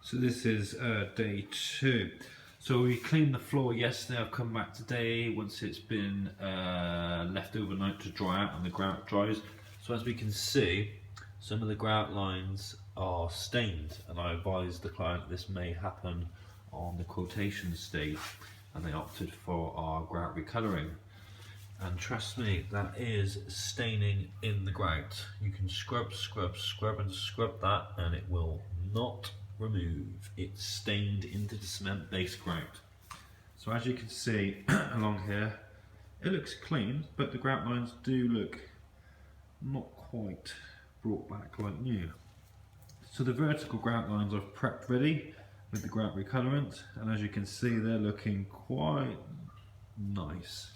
So this is day 2. So we cleaned the floor yesterday. I've come back today once it's been left overnight to dry out and the grout dries. So as we can see, some of the grout lines are stained, and I advised the client this may happen on the quotation stage, and they opted for our grout recolouring. And trust me, that is staining in the grout. You can scrub that and it will not remove. It's stained into the cement based grout. So as you can see along here, it looks clean, but the grout lines do look not quite brought back like new. So the vertical grout lines I've prepped ready with the grout recolorant, and as you can see they're looking quite nice.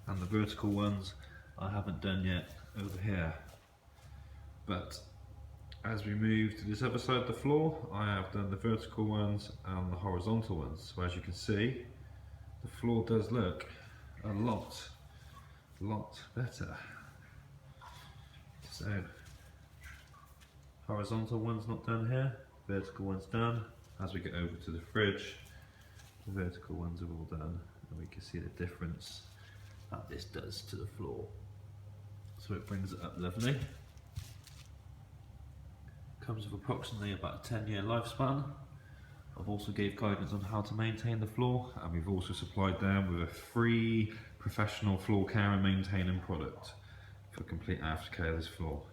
And the vertical ones I haven't done yet over here. But as we move to this other side of the floor, I have done the vertical ones and the horizontal ones. So as you can see, the floor does look a lot better. So horizontal one's not done here, vertical one's done. As we get over to the fridge, the vertical ones are all done, and we can see the difference that this does to the floor. So it brings it up lovely. Comes with approximately about a 10-year lifespan. I've also gave guidance on how to maintain the floor, and we've also supplied them with a free professional floor care and maintaining product for complete aftercare of this floor.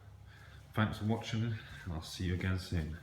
Thanks for watching, and I'll see you again soon.